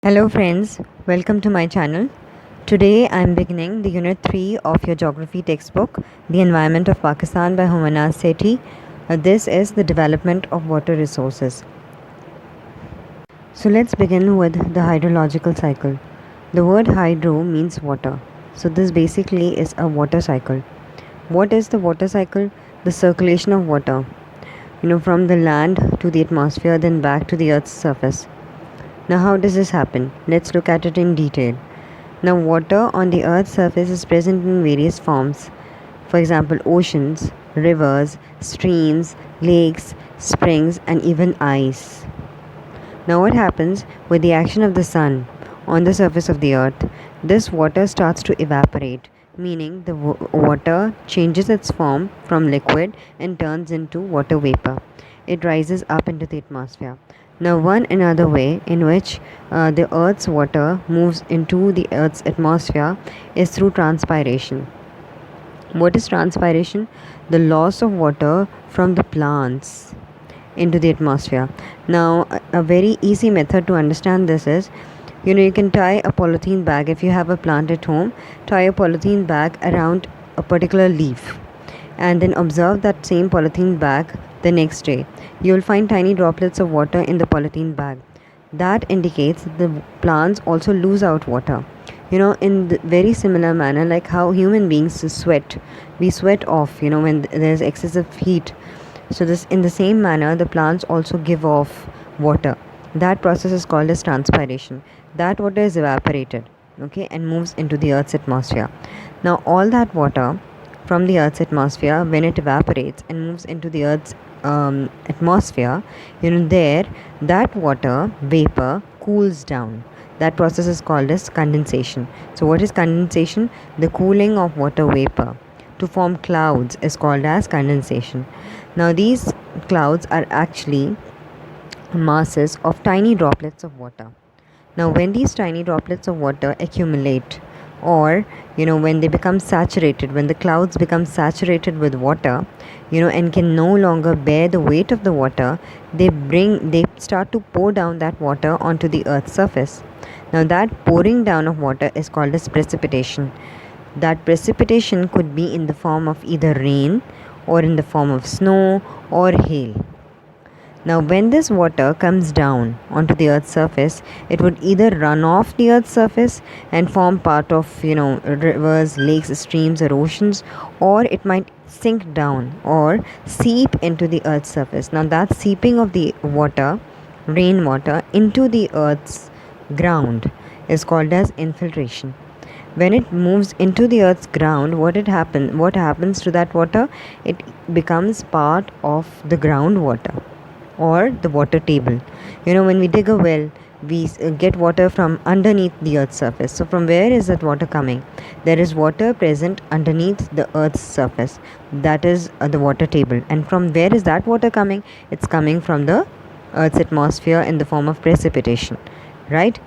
Hello friends, welcome to my channel. Today I am beginning the unit 3 of your geography textbook, The Environment of Pakistan by Humanaz Sethi. This is the development of water resources. So let's begin with the hydrological cycle. The word hydro means water. So this basically is a water cycle. What is the water cycle? The circulation of water, from the land to the atmosphere, then back to the earth's surface. Now, how does this happen? Let's look at it in detail. Now, water on the earth's surface is present in various forms. For example, oceans, rivers, streams, lakes, springs, and even ice. Now, what happens with the action of the sun on the surface of the earth? This water starts to evaporate, meaning the water changes its form from liquid and turns into water vapor. It rises up into the atmosphere. Now, one another way in which the earth's water moves into the earth's atmosphere is through transpiration. What is transpiration? The loss of water from the plants into the atmosphere. Now, a very easy method to understand this is, you can tie a polythene bag. If you have a plant at home, tie a polythene bag around a particular leaf and then observe that same polythene bag the next day. You will find tiny droplets of water in the polythene bag. That indicates that the plants also lose out water. In the very similar manner, like how human beings sweat, we sweat off, when there's excessive heat. So this, in the same manner, the plants also give off water. That process is called as transpiration. That water is evaporated, okay, and moves into the earth's atmosphere. Now all that water from the earth's atmosphere, when it evaporates and moves into the earth's atmosphere, there that water vapor cools down. That process is called as condensation. So what is condensation? The cooling of water vapor to form clouds is called as condensation. Now these clouds are actually masses of tiny droplets of water. Now when these tiny droplets of water accumulate, or when they become saturated, when the clouds become saturated with water, and can no longer bear the weight of the water, they start to pour down that water onto the earth's surface. Now that pouring down of water is called as precipitation. That precipitation could be in the form of either rain or in the form of snow or hail. Now when this water comes down onto the earth's surface, it would either run off the earth's surface and form part of rivers, lakes, streams or oceans, or it might sink down or seep into the earth's surface. Now that seeping of the water, rainwater, into the earth's ground is called as infiltration. When it moves into the earth's ground, what happens to that water? It becomes part of the groundwater or the water table. When we dig a well, we get water from underneath the earth's surface. So from where is that water coming? There is water present underneath the earth's surface. That is the water table. And from where is that water coming? It's coming from the earth's atmosphere in the form of precipitation, right?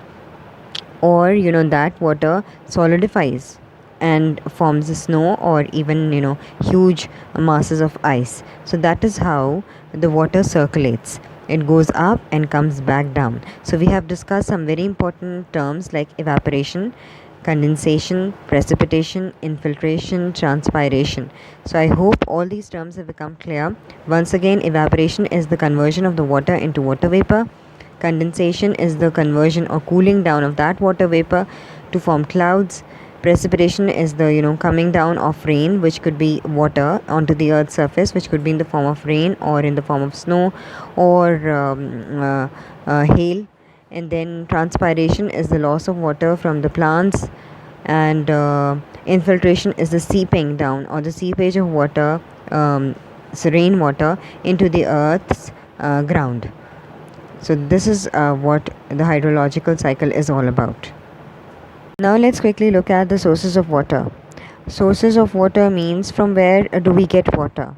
Or that water solidifies and forms the snow or even huge masses of ice. So that is how the water circulates. It goes up and comes back down. So we have discussed some very important terms like evaporation, condensation, precipitation, infiltration, transpiration. So I hope all these terms have become clear. Once again, evaporation is the conversion of the water into water vapor. Condensation is the conversion or cooling down of that water vapor to form clouds. Precipitation is the coming down of rain, which could be water onto the earth's surface, which could be in the form of rain or in the form of snow or hail. And then transpiration is the loss of water from the plants, and infiltration is the seeping down or the seepage of water, so rainwater, into the earth's ground. So this is what the hydrological cycle is all about. Now let's quickly look at the sources of water. Sources of water means from where do we get water?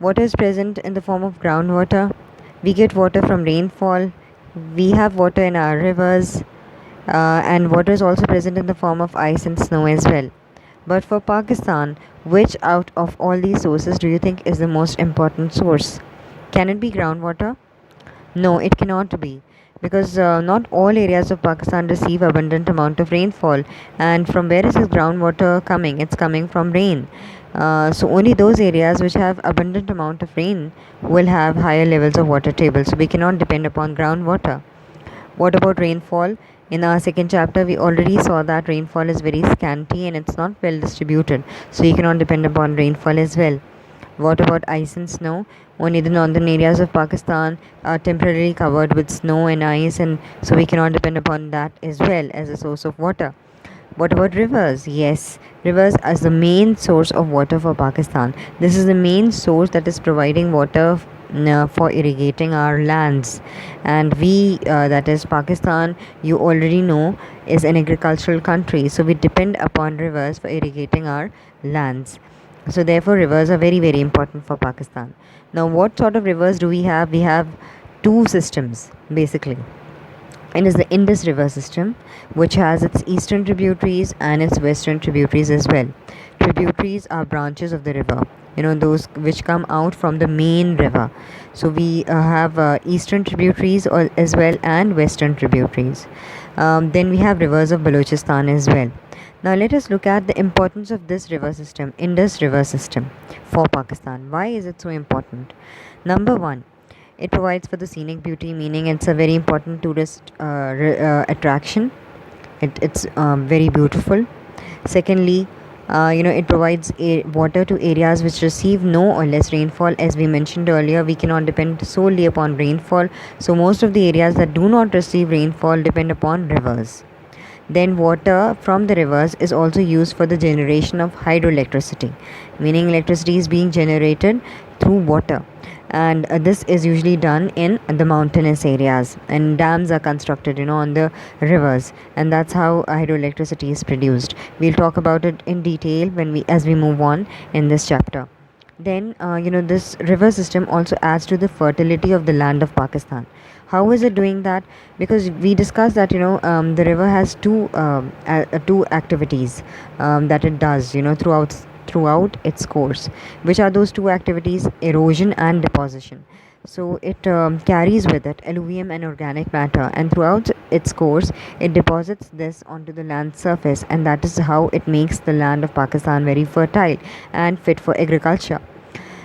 Water is present in the form of groundwater. We get water from rainfall. We have water in our rivers, and water is also present in the form of ice and snow as well. But for Pakistan, which out of all these sources do you think is the most important source? Can it be groundwater? No, it cannot be, because not all areas of Pakistan receive abundant amount of rainfall. And from where is this groundwater coming? It's coming from rain. So only those areas which have abundant amount of rain will have higher levels of water table. So we cannot depend upon groundwater. What about rainfall? In our second chapter, we already saw that rainfall is very scanty and it's not well distributed. So you cannot depend upon rainfall as well. What about ice and snow? Only the northern areas of Pakistan are temporarily covered with snow and ice, and so we cannot depend upon that as well as a source of water. What about rivers? Yes, rivers as the main source of water for Pakistan. This is the main source that is providing water for irrigating our lands. And we, that is Pakistan, you already know, is an agricultural country. So we depend upon rivers for irrigating our lands. So therefore rivers are very, very important for Pakistan. Now what sort of rivers do we have? We have two systems basically. It is the Indus River system, which has its eastern tributaries and its western tributaries as well. Tributaries are branches of the river, those which come out from the main river. So we have eastern tributaries as well and western tributaries. Then we have rivers of Balochistan as well. Now let us look at the importance of this river system, Indus River system, for Pakistan. Why is it so important? Number one, it provides for the scenic beauty, meaning it's a very important tourist attraction. It's very beautiful. Secondly, it provides water to areas which receive no or less rainfall. As we mentioned earlier, we cannot depend solely upon rainfall. So most of the areas that do not receive rainfall depend upon rivers. Then water from the rivers is also used for the generation of hydroelectricity, meaning electricity is being generated through water. And this is usually done in the mountainous areas, and dams are constructed on the rivers, and that's how hydroelectricity is produced. We'll talk about it in detail as we move on in this chapter. Then this river system also adds to the fertility of the land of Pakistan. How is it doing that? Because we discussed that the river has two activities that it does throughout its course. Which are those two activities? Erosion and deposition. So it carries with it alluvium and organic matter, and throughout its course it deposits this onto the land surface, and that is how it makes the land of Pakistan very fertile and fit for agriculture.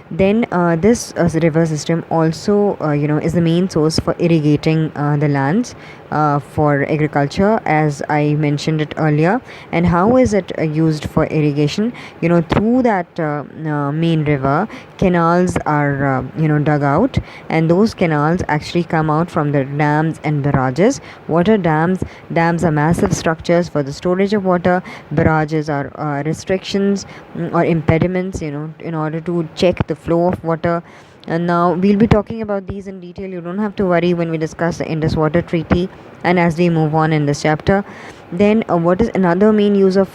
Then this river system also is the main source for irrigating the lands for agriculture, as I mentioned it earlier. And how is it used for irrigation? Through that main river, canals are dug out, and those canals actually come out from the dams and barrages. What are dams? Dams are massive structures for the storage of water. Barrages are restrictions or impediments in order to check the flow of water. And now we'll be talking about these in detail. You don't have to worry when we discuss the Indus Water Treaty and as we move on in this chapter. Then what is another main use of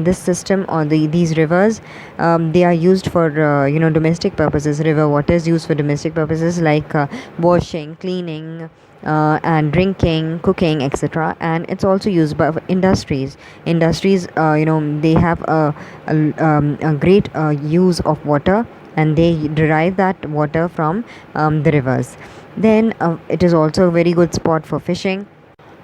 this system or these rivers? They are used for domestic purposes. River water is used for domestic purposes like washing, cleaning, and drinking, cooking, etc. And it's also used by industries. Industries they have a great use of water, and they derive that water from the rivers. Then it is also a very good spot for fishing.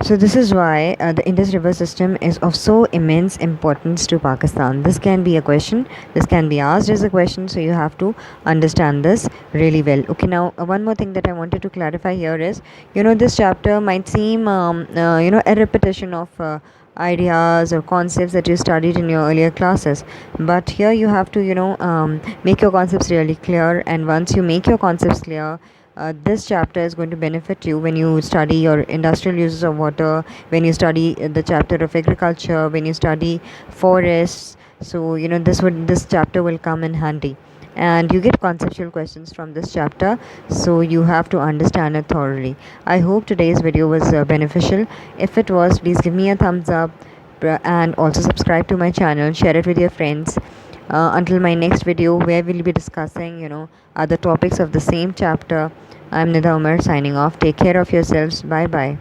So this is why the Indus River system is of so immense importance to Pakistan. This can be a question. This can be asked as a question. So you have to understand this really well. Okay, now one more thing that I wanted to clarify here is, this chapter might seem, a repetition of ideas or concepts that you studied in your earlier classes, but here you have to make your concepts really clear. And once you make your concepts clear, this chapter is going to benefit you when you study your industrial uses of water, when you study the chapter of agriculture, when you study forests. So this chapter will come in handy, and you get conceptual questions from this chapter, so you have to understand it thoroughly. I hope today's video was beneficial. If it was, please give me a thumbs up, and also subscribe to my channel, share it with your friends. Until my next video, where we'll be discussing other topics of the same chapter, I'm Nida Umar signing off. Take care of yourselves. Bye bye.